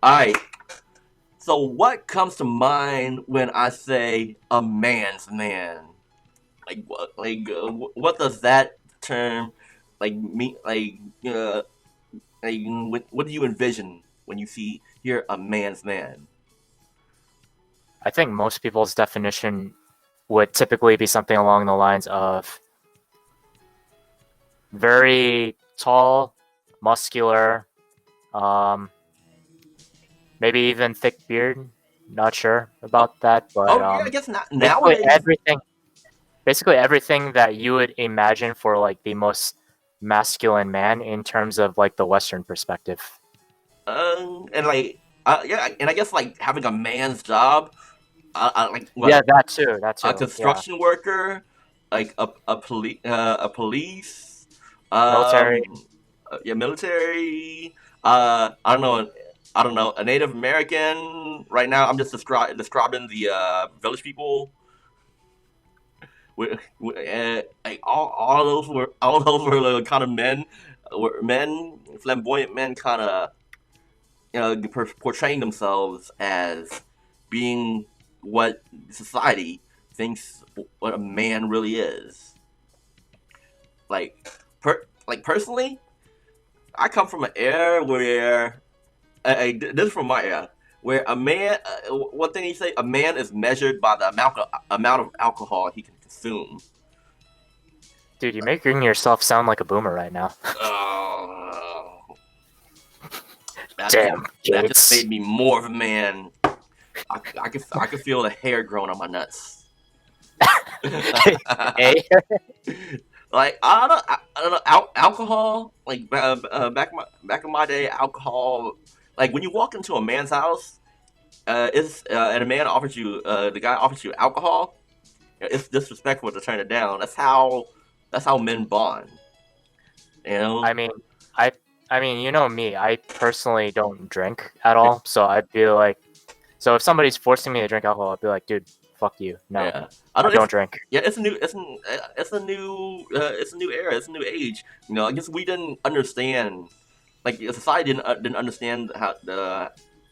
All right. So, what comes to mind when I say a man's man? Like, what does that term like mean? What do you envision when you see here a man's man? I think most people's definition would typically be something along the lines of very tall, muscular, um, maybe even thick beard. Not sure Oh, about that, but oh yeah. I guess not basically nowadays. everything, basically everything that you would imagine for like the most masculine man in terms of like the Western perspective. And yeah, and I guess like having a man's job. Like Yeah, what? that too. That A too. Yeah, construction worker, like a police, military. yeah, military. I don't know. I don't know. A Native American. Right now, I'm just describing the village people. Like all those were kind of men, were men, flamboyant men, kind of portraying themselves as being what society thinks what a man really is. Like, personally, I come from an era where this is from my era where a man. One thing you say, a man is measured by the amount of alcohol he can consume. Dude, you're making yourself sound like a boomer right now. Oh, that just Damn, that just Gates. made me more of a man. I could feel the hair growing on my nuts. Hey, Like I don't know alcohol. Like back in my day, alcohol. Like when you walk into a man's house, and a man offers you the guy offers you alcohol. It's disrespectful to turn it down. That's how men bond. You I know. mean, I, I mean, you know me. I personally don't drink at all, so I'd be like, so if somebody's forcing me to drink alcohol, I'd be like, dude, fuck you. No, Yeah. I I don't. It's don't drink. yeah. It's a new era. It's a new age. I guess we didn't understand. Like society didn't understand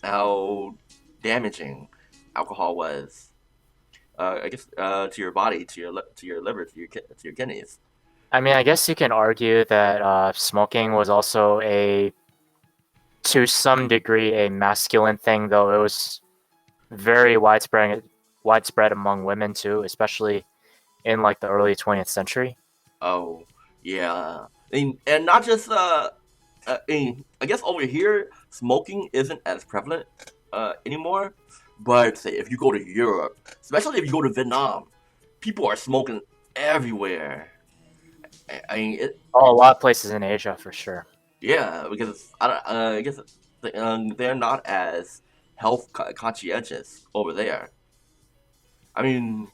how damaging alcohol was. I guess to your body, to your liver, to your kidneys. I mean, I guess you can argue that smoking was also to some degree, a masculine thing, though it was very widespread among women too, especially in like the early 20th century. Oh yeah, and not just I guess over here smoking isn't as prevalent anymore. But say if you go to Europe, especially if you go to Vietnam, people are smoking everywhere. I mean, Oh, a lot of places in Asia for sure. yeah, because I guess they're not as health conscientious over there. I mean,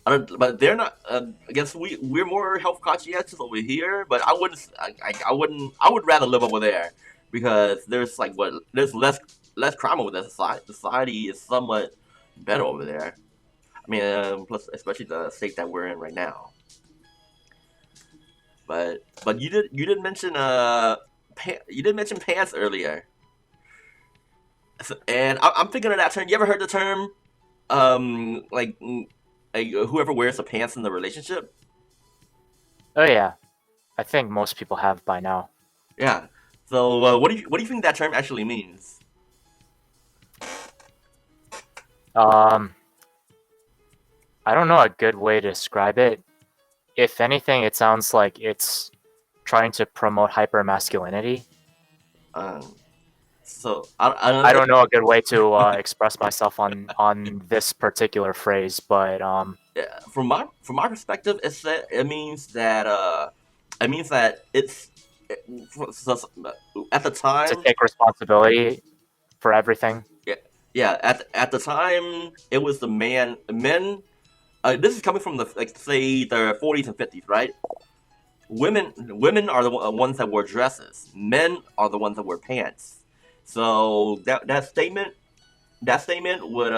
but but they're not. I guess we're more health conscientious over here. But I wouldn't. I wouldn't. I would rather live over there because there's less crime over there. Society is somewhat better over there. I mean, plus especially the state that we're in right now. But you did mention you did mention pants earlier, and I'm thinking of that term. You ever heard the term like whoever wears the pants in the relationship? Oh yeah, I think most people have by now. Yeah. So what do you think that term actually means? Um, I don't know a good way to describe it. If anything, it sounds like it's trying to promote hyper masculinity. Um, so I don't I know. don't know a good way to express myself on this particular phrase, but From my perspective, it means that at the to time. take responsibility for everything. Yeah, yeah. At the time, it was the men. This is coming from the like say the 40s and 50s, right? Women are the ones that wear dresses. Men are the ones that wear pants. So that statement would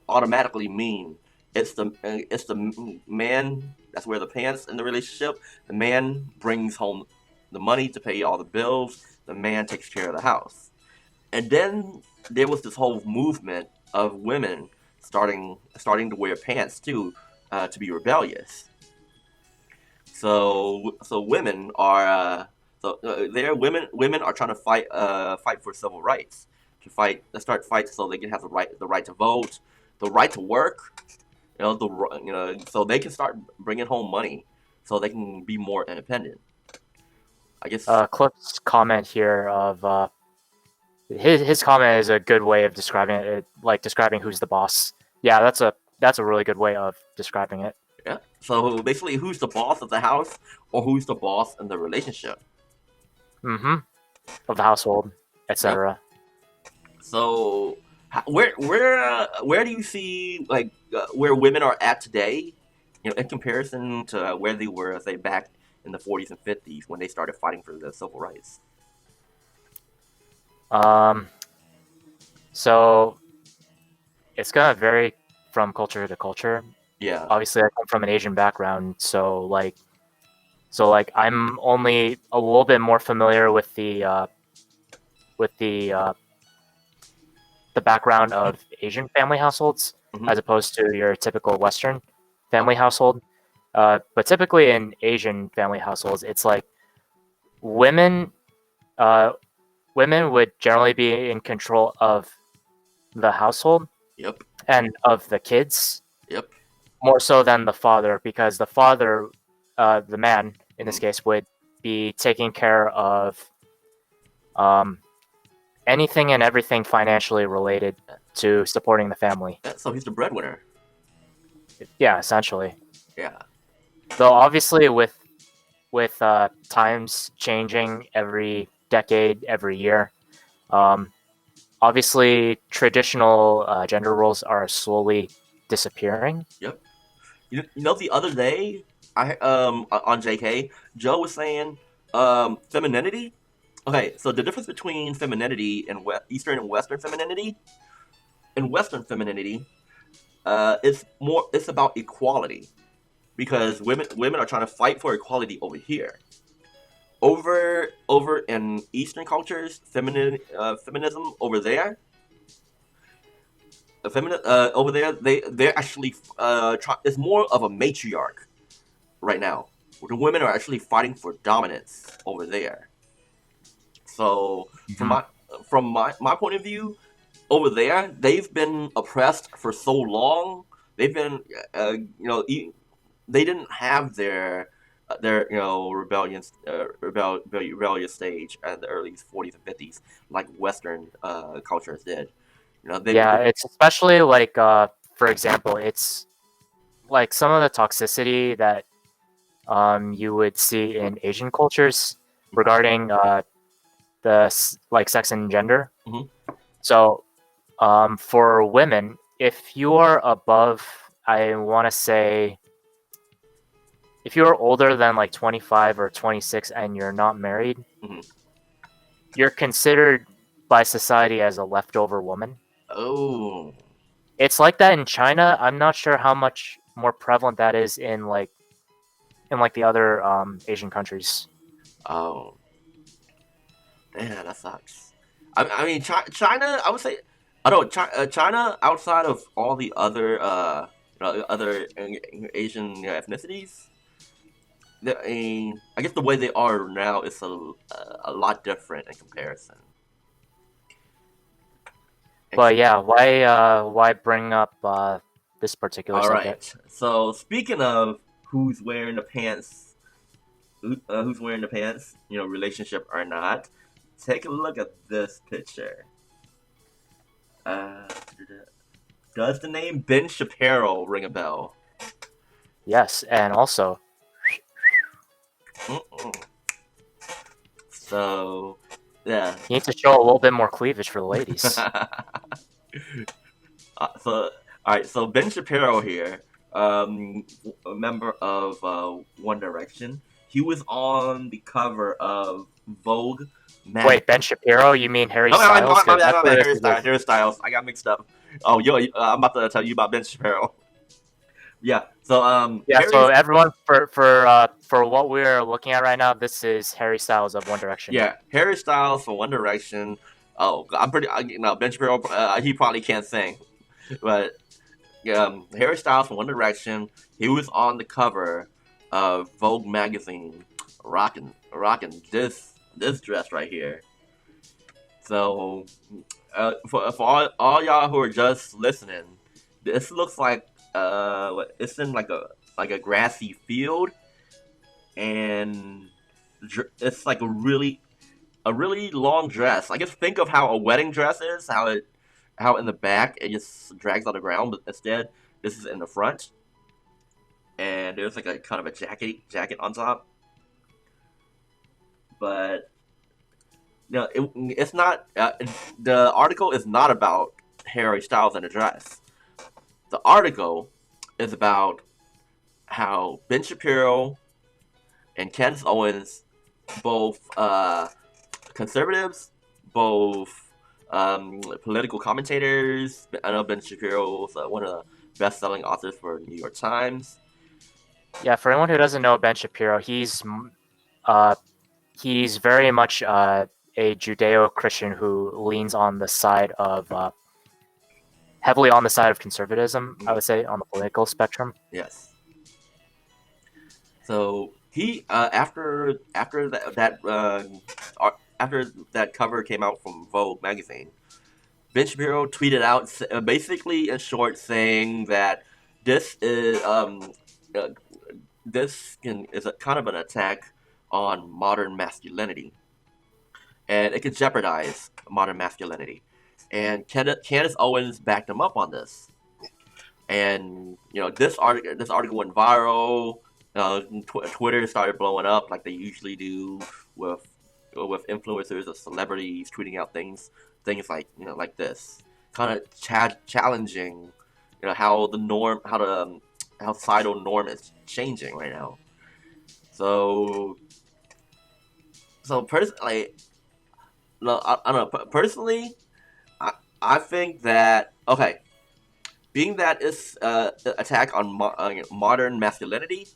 automatically mean it's the man that's wear the pants in the relationship. The man brings home the money to pay all the bills. the man takes care of the house. And then there was this whole movement of women starting to wear pants too, to be rebellious. So women are there women are trying to fight for civil rights, to start fights so they can have the right to vote, the right to work, so they can start bringing home money, so they can be more independent. I guess. Clip's comment here of his comment is a good way of describing it, like describing who's the boss. Yeah, that's a really good way of describing it. Yeah. So basically, who's the boss of the house, or who's the boss in the relationship? Mm-hmm. Of the household, Yeah. etc. So where do you see where women are at today, in comparison to where they were, say, back in the 40s and 50s when they started fighting for the civil rights? Um, so it's gonna vary from culture to culture. Yeah. Obviously, I come from an Asian background, so I'm only a little bit more familiar with the background of Asian family households Hmm. as opposed to your typical Western family household. But typically in Asian family households, it's like women uh, women would generally be in control of the household Yep. and of the kids Yep. more so than the father, because the father, the man in this Hmm. case, would be taking care of um, anything and everything financially related to supporting the family. Yeah, so he's the breadwinner. Yeah, essentially. Yeah. Though obviously with times changing every decade, every year, um, obviously traditional gender roles are slowly disappearing. Yep. The other day, I on JK, Joe was saying femininity. Okay, so the difference between femininity and Eastern and Western femininity. In Western femininity, it's about equality, because women are trying to fight for equality over here. Over in Eastern cultures, feminism over there, over there, they're actually it's more of a matriarch right now. The women are actually fighting for dominance over there. So Mhm. from my point of view, over there, they've been oppressed for so long. They've been, they didn't have their rebellious stage at the early 40s and 50s like Western cultures did. Yeah, it's especially like, for example, it's like some of the toxicity that you would see in Asian cultures regarding like sex and gender. Mhm. So for women, if you are above, I want to say, if you're older than like 25 or 26 and you're not married, Mhm. you're considered by society as a leftover woman. Oh, It's like that in China. I'm not sure how much more prevalent that is in like the other Asian countries. oh, damn, that sucks. I mean, China. I would say, I don't know, China, outside of all the other other Asian ethnicities. I guess the way they are now is a lot different in comparison. But yeah, why bring up this particular All subject? right. So speaking of who's wearing the pants, who's wearing the pants, relationship or not, take a look at this picture. Uh, does the name Ben Shapiro ring a bell? Yes, and also, Mm-mm. So, yeah. you need to show a little bit more cleavage for the ladies. So, all right. So Ben Shapiro here, a member of One Direction. He was on the cover of Vogue Wait, magazine. Ben Shapiro? You mean Harry No, Styles? Because my that's bad. where this Harry is. Styles. Harry Styles. I got mixed up. Oh, yo, I'm about to tell you about Ben Shapiro. Yeah. So Yeah. So everyone, for what we're looking at right now, this is Harry Styles of One Direction. Harry Styles for One Direction. Oh, I'm pretty. Ben Shapiro, he probably can't sing, but Harry Styles from One Direction. He was on the cover of Vogue magazine, rocking this dress right here. So, for all y'all who are just listening, this looks like it's in like a grassy field, and it's like a really long dress. I guess think of how a wedding dress is, how in the back it just drags on the ground, but instead this is in the front, and there's like a kind of a jacket on top. But it's not. The article is not about Harry Styles in a dress. The article is about how Ben Shapiro and Candace Owens, both conservatives, both political commentators. I know Ben Shapiro is one of the best-selling authors for New York Times. Yeah. For anyone who doesn't know Ben Shapiro, uh, he's very much a Judeo-Christian who leans on the side of heavily on the side of conservatism. I would say on the political spectrum. Yes. So he after after that cover came out from Vogue magazine, Ben Shapiro tweeted out basically in short saying that this is uh, is a kind of an attack on modern masculinity, and it could jeopardize modern masculinity. And Candace Owens backed him up on this. And this article went viral. Twitter started blowing up like they usually do with with influencers or celebrities tweeting out things like like this, kind of challenging how the norm how societal norm is changing right now. So personally, no, I don't know. Personally, I think that okay, being that it's attack on modern masculinity,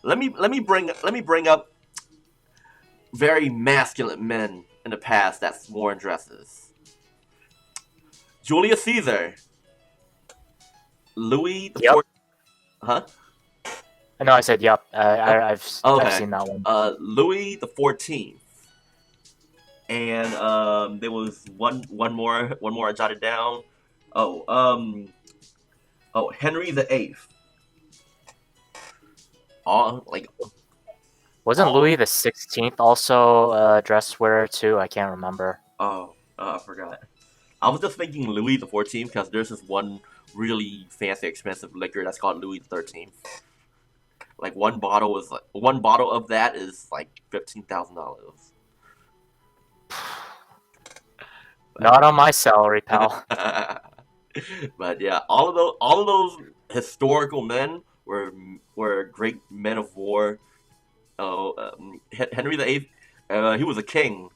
let me bring up very masculine men in the past that's worn dresses. Julius Caesar, Louis the Yep. Fourth, huh? No, I said yep. I've Okay, seen that one. Louis the 14th, and there was one more I jotted down. Oh, Henry the Eighth. All like Wasn't all Louis the 16th also a dress wearer too? I can't remember. Oh, I forgot. I was just thinking Louis the 14th because there's this one really fancy, expensive liquor that's called Louis the 13th. Like one bottle of that is like $15,000. Not on my salary, pal. But yeah, all of those historical men were great men of war. Oh, Henry VIII, he was a king.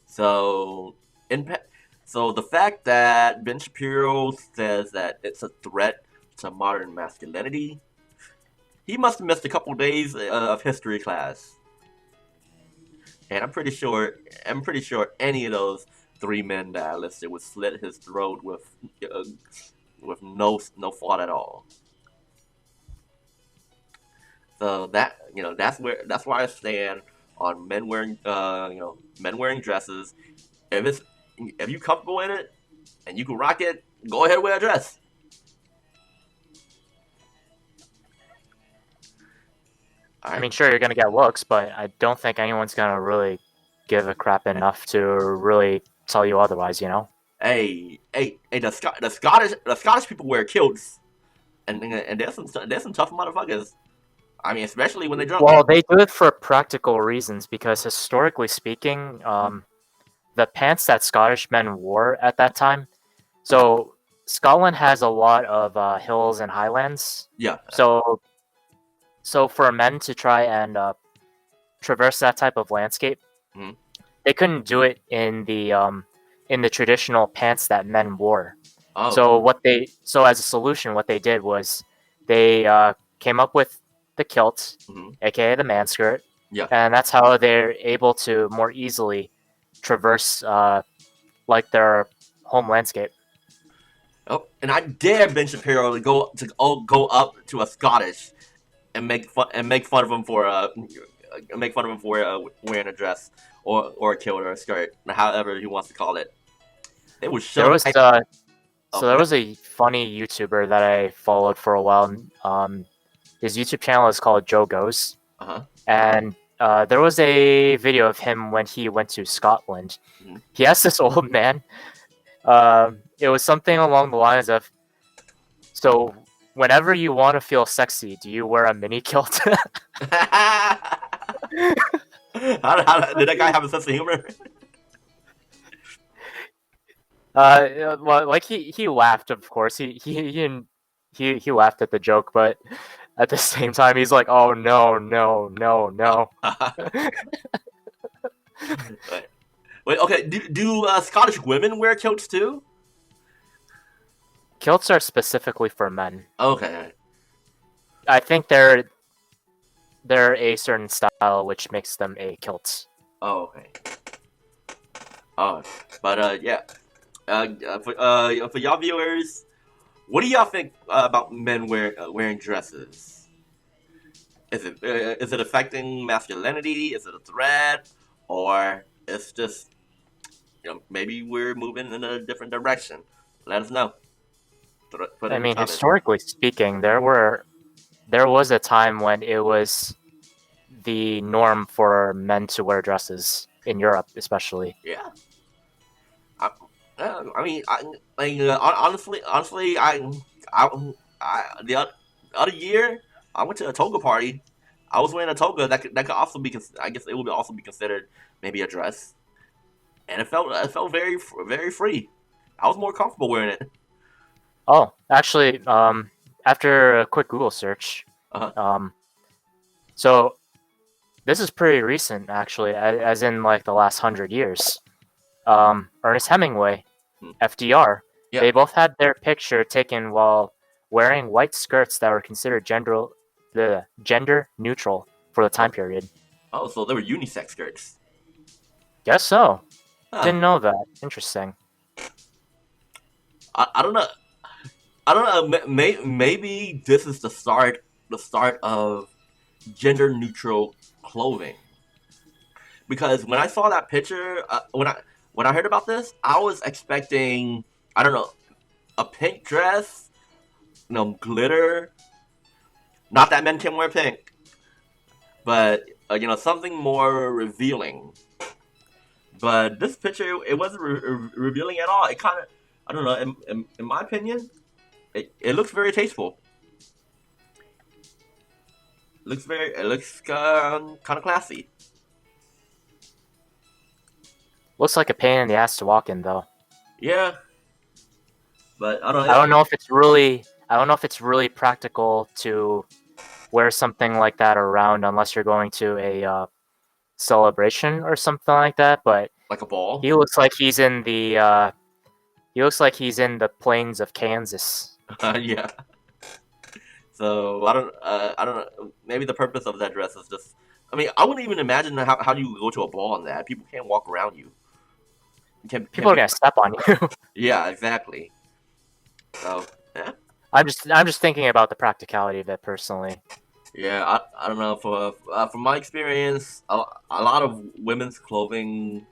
So in so the fact that Ben Shapiro says that it's a threat to modern masculinity, he must have missed a couple days of history class, and I'm pretty sure any of those three men that I listed would slit his throat uh, with no fault at all. So that's why I stand on men wearing dresses. If you comfortable in it and you can rock it, go ahead and wear a dress. All I right. mean, sure, you're gonna get looks, but I don't think anyone's gonna really give a crap enough to really tell you otherwise. You know. Hey, the Scottish people wear kilts, and there's some tough motherfuckers. I mean, especially when they're drunk. Well, they do it for practical reasons because historically speaking, the pants that Scottish men wore at that time. So Scotland has a lot of hills and highlands. Yeah. So for men to try and traverse that type of landscape, Mhm. they couldn't do it in the traditional pants that men wore. Oh. So as a solution, what they did was they came up with the kilt, Hmm. aka the man skirt, Yeah. and that's how they're able to more easily traverse like their home landscape. Oh, and I dare Ben Shapiro to go up to a Scottish and make fun of him for wearing a dress or a kilt or a skirt, however he wants to call it. They would There shove. was Oh, so there was a funny YouTuber that I followed for a while. His YouTube channel is called Joe Goes, uh huh. and there was a video of him when he went to Scotland. Mm-hmm. He asked this old man. It was something along the lines of, "So, whenever you want to feel sexy, do you wear a mini kilt?" Did that guy have a sense of humor? Well, like he laughed, of course. He laughed at the joke, but at the same time, he's like, "Oh no, no, no, no." Wait, okay. Do Scottish women wear kilts too? Kilts are specifically for men. Okay. I think they're a certain style which makes them a kilt. Oh, okay. Oh, but yeah. For y'all viewers, what do y'all think about men wearing dresses? Is it affecting masculinity? Is it a threat, or it's just maybe we're moving in a different direction? Let us know. Put it I in the mean, comments. historically speaking, there was a time when it was the norm for men to wear dresses in Europe, especially. Yeah. I, I mean, honestly, the other year I went to a toga party. I was wearing a toga that could also be. I guess it would also be considered maybe a dress, and it felt very free. I was more comfortable wearing it. Oh, actually, after a quick Google search, Uh huh. um, so this is pretty recent, actually, as in like the last 100 years. Ernest Hemingway, Hmm. FDR, Yeah. they both had their picture taken while wearing white skirts that were considered gender neutral for the time Oh, period. oh, so they were unisex skirts. Guess so. Huh. Didn't know that. Interesting. I don't know. I don't know. Maybe this is the start of gender neutral clothing. Because when I saw that picture, when I heard about this, I was expecting, I don't know, a pink dress, glitter. Not that men can wear pink, but something more revealing. But this picture, it wasn't revealing at all. It kind of, I don't know. In my opinion, it looks very tasteful. It looks kind of classy. Looks like a pain in the ass to walk in, though. Yeah, but I don't I know. don't know if it's really. I don't know if it's really practical to wear something like that around unless you're going to a celebration or something like that. But Like a ball. he looks like he's in the. He looks like he's in the plains of Kansas. Yeah. So I don't know. Maybe the purpose of that dress is just. I mean, I wouldn't even imagine how do you go to a ball in that. People can't walk around you. You can't People are be. gonna step on you. Yeah, exactly. So yeah, I'm just thinking about the practicality of it personally. yeah. I don't know. From my experience, a lot of women's clothing,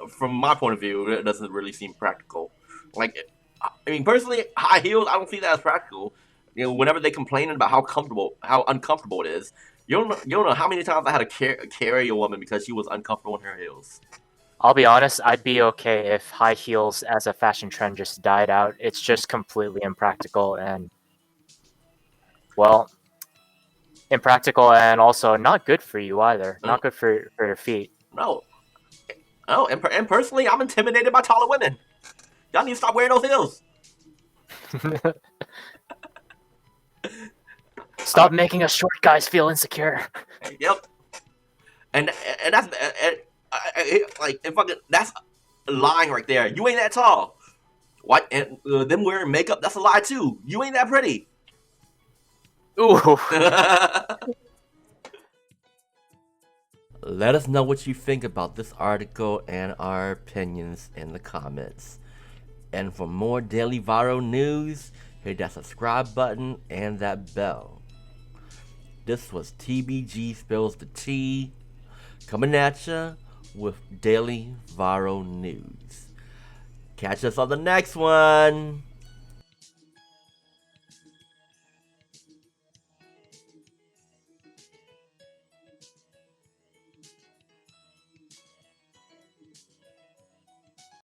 from my point of view, it doesn't really seem practical. Like, I mean, personally, high heels, I don't see that as practical. Whenever they complain about how uncomfortable it is, you don't know how many times I had to carry a woman because she was uncomfortable in her heels. I'll be honest, I'd be okay if high heels as a fashion trend just died out. It's just completely impractical and, well, impractical and also not good for you either. Uh, Not good for your feet. no, no, and personally, I'm intimidated by taller women. Y'all need to stop wearing those heels. Stop making us short guys feel insecure. Yep, and and that's like if fucking that's lying right there. You ain't that tall. What? And them wearing makeup, that's a lie too. You ain't that pretty. Ooh. Let us know what you think about this article and our opinions in the comments. And for more daily viral news, hit that subscribe button and that bell. This was TBG Spills the Tea, coming at ya with daily viral news. Catch us on the next one.